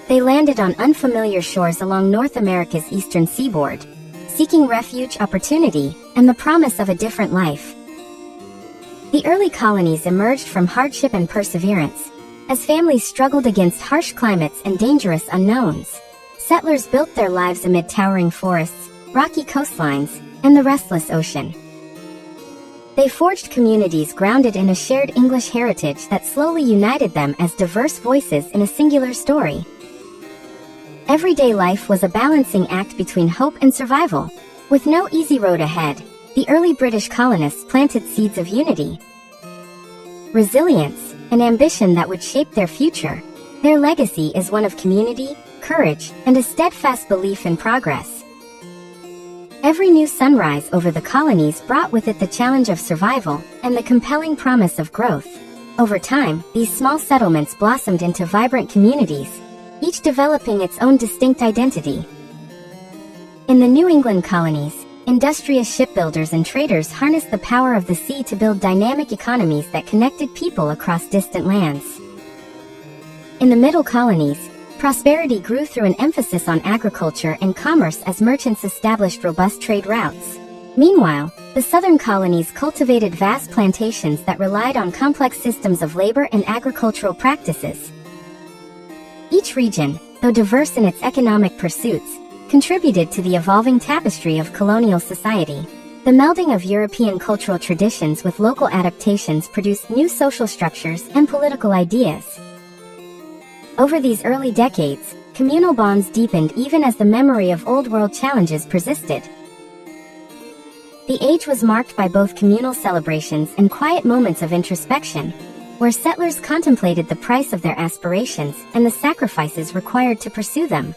They landed on unfamiliar shores along North America's eastern seaboard, seeking refuge, opportunity, and the promise of a different life. The early colonies emerged from hardship and perseverance, as families struggled against harsh climates and dangerous unknowns. Settlers built their lives amid towering forests, rocky coastlines, and the restless ocean. They forged communities grounded in a shared English heritage that slowly united them as diverse voices in a singular story. Everyday life was a balancing act between hope and survival. With no easy road ahead, the early British colonists planted seeds of unity, resilience, and ambition that would shape their future. Their legacy is one of community, courage, and a steadfast belief in progress. Every new sunrise over the colonies brought with it the challenge of survival and the compelling promise of growth. Over time, these small settlements blossomed into vibrant communities, each developing its own distinct identity. In the New England colonies, industrious shipbuilders and traders harnessed the power of the sea to build dynamic economies that connected people across distant lands. In the Middle colonies, prosperity grew through an emphasis on agriculture and commerce as merchants established robust trade routes. Meanwhile, the southern colonies cultivated vast plantations that relied on complex systems of labor and agricultural practices. Each region, though diverse in its economic pursuits, contributed to the evolving tapestry of colonial society. The melding of European cultural traditions with local adaptations produced new social structures and political ideas. Over these early decades, communal bonds deepened even as the memory of Old World challenges persisted. The age was marked by both communal celebrations and quiet moments of introspection, where settlers contemplated the price of their aspirations and the sacrifices required to pursue them.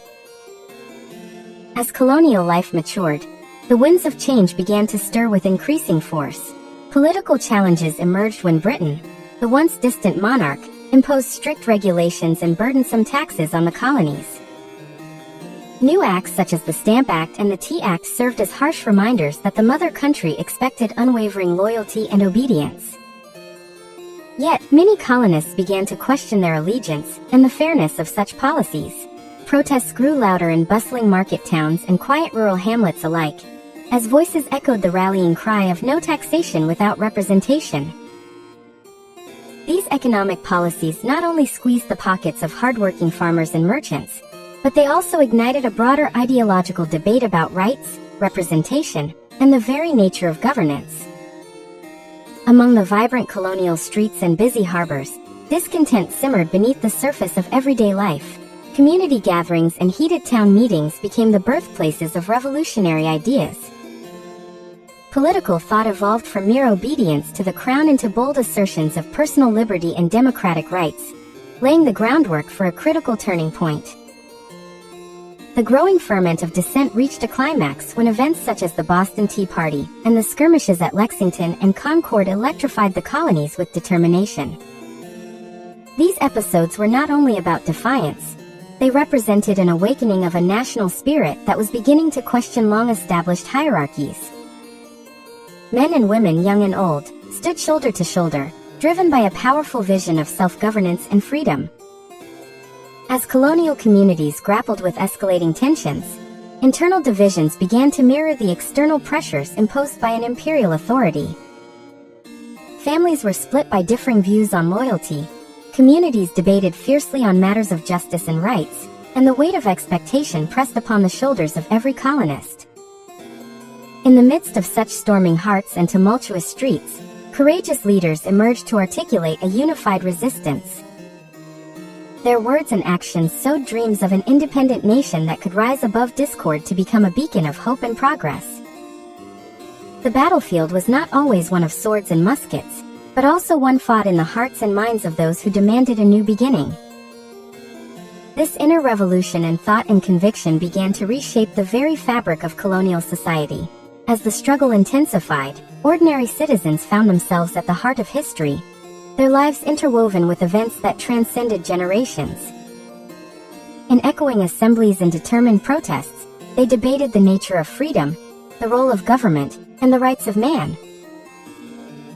As colonial life matured, the winds of change began to stir with increasing force. Political challenges emerged when Britain, the once distant monarch, imposed strict regulations and burdensome taxes on the colonies. New acts such as the Stamp Act and the Tea Act served as harsh reminders that the mother country expected unwavering loyalty and obedience. Yet, many colonists began to question their allegiance and the fairness of such policies. Protests grew louder in bustling market towns and quiet rural hamlets alike, as voices echoed the rallying cry of no taxation without representation. These economic policies not only squeezed the pockets of hardworking farmers and merchants, but they also ignited a broader ideological debate about rights, representation, and the very nature of governance. Among the vibrant colonial streets and busy harbors, discontent simmered beneath the surface of everyday life. Community gatherings and heated town meetings became the birthplaces of revolutionary ideas. Political thought evolved from mere obedience to the crown into bold assertions of personal liberty and democratic rights, laying the groundwork for a critical turning point. The growing ferment of dissent reached a climax when events such as the Boston Tea Party and the skirmishes at Lexington and Concord electrified the colonies with determination. These episodes were not only about defiance, they represented an awakening of a national spirit that was beginning to question long-established hierarchies. Men and women, young and old, stood shoulder to shoulder, driven by a powerful vision of self-governance and freedom. As colonial communities grappled with escalating tensions, internal divisions began to mirror the external pressures imposed by an imperial authority. Families were split by differing views on loyalty, communities debated fiercely on matters of justice and rights, and the weight of expectation pressed upon the shoulders of every colonist. In the midst of such storming hearts and tumultuous streets, courageous leaders emerged to articulate a unified resistance. Their words and actions sowed dreams of an independent nation that could rise above discord to become a beacon of hope and progress. The battlefield was not always one of swords and muskets, but also one fought in the hearts and minds of those who demanded a new beginning. This inner revolution in thought and conviction began to reshape the very fabric of colonial society. As the struggle intensified, ordinary citizens found themselves at the heart of history, their lives interwoven with events that transcended generations. In echoing assemblies and determined protests, they debated the nature of freedom, the role of government, and the rights of man.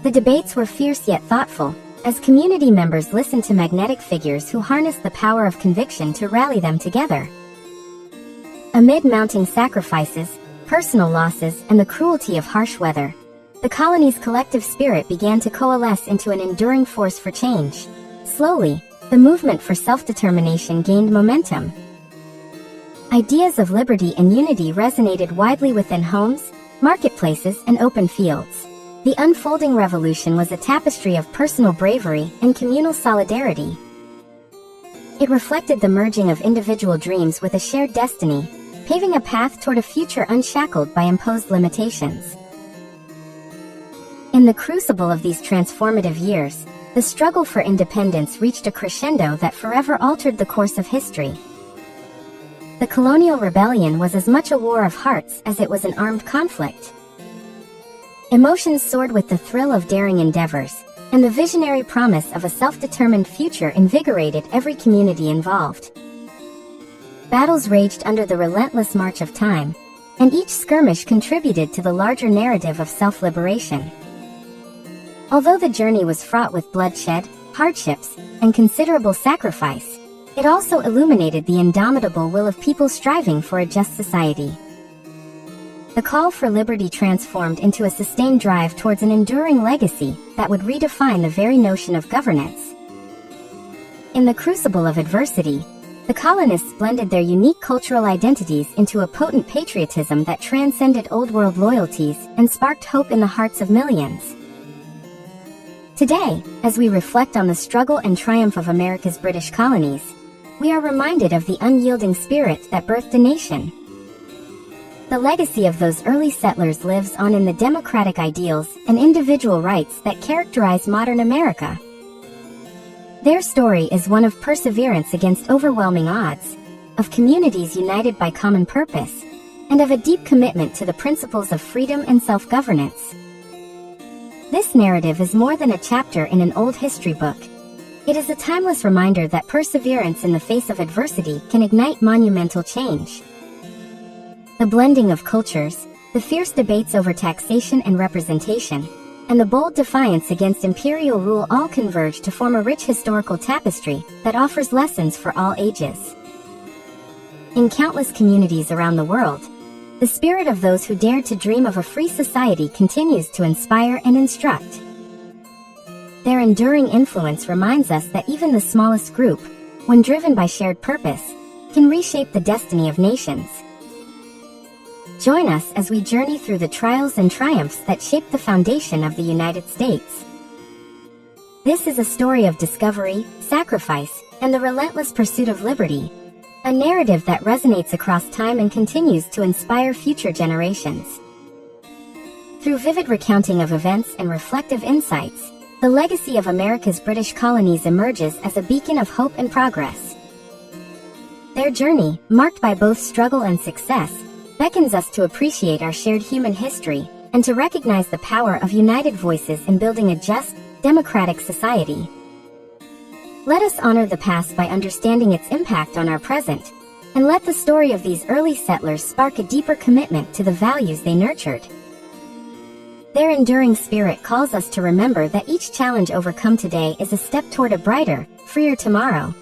The debates were fierce yet thoughtful, as community members listened to magnetic figures who harnessed the power of conviction to rally them together. Amid mounting sacrifices, personal losses, and the cruelty of harsh weather, the colony's collective spirit began to coalesce into an enduring force for change. Slowly, the movement for self-determination gained momentum. Ideas of liberty and unity resonated widely within homes, marketplaces, and open fields. The unfolding revolution was a tapestry of personal bravery and communal solidarity. It reflected the merging of individual dreams with a shared destiny, paving a path toward a future unshackled by imposed limitations. In the crucible of these transformative years, the struggle for independence reached a crescendo that forever altered the course of history. The colonial rebellion was as much a war of hearts as it was an armed conflict. Emotions soared with the thrill of daring endeavors, and the visionary promise of a self-determined future invigorated every community involved. Battles raged under the relentless march of time, and each skirmish contributed to the larger narrative of self-liberation. Although the journey was fraught with bloodshed, hardships, and considerable sacrifice, it also illuminated the indomitable will of people striving for a just society. The call for liberty transformed into a sustained drive towards an enduring legacy that would redefine the very notion of governance. In the crucible of adversity, the colonists blended their unique cultural identities into a potent patriotism that transcended old-world loyalties and sparked hope in the hearts of millions. Today, as we reflect on the struggle and triumph of America's British colonies, we are reminded of the unyielding spirit that birthed a nation. The legacy of those early settlers lives on in the democratic ideals and individual rights that characterize modern America. Their story is one of perseverance against overwhelming odds, of communities united by common purpose, and of a deep commitment to the principles of freedom and self-governance. This narrative is more than a chapter in an old history book. It is a timeless reminder that perseverance in the face of adversity can ignite monumental change. The blending of cultures, the fierce debates over taxation and representation, and the bold defiance against imperial rule all converge to form a rich historical tapestry that offers lessons for all ages. In countless communities around the world, the spirit of those who dared to dream of a free society continues to inspire and instruct. Their enduring influence reminds us that even the smallest group, when driven by shared purpose, can reshape the destiny of nations. Join us as we journey through the trials and triumphs that shaped the foundation of the United States. This is a story of discovery, sacrifice, and the relentless pursuit of liberty, a narrative that resonates across time and continues to inspire future generations. Through vivid recounting of events and reflective insights, the legacy of America's British colonies emerges as a beacon of hope and progress. Their journey, marked by both struggle and success, beckons us to appreciate our shared human history and to recognize the power of united voices in building a just, democratic society. Let us honor the past by understanding its impact on our present, and let the story of these early settlers spark a deeper commitment to the values they nurtured. Their enduring spirit calls us to remember that each challenge overcome today is a step toward a brighter, freer tomorrow.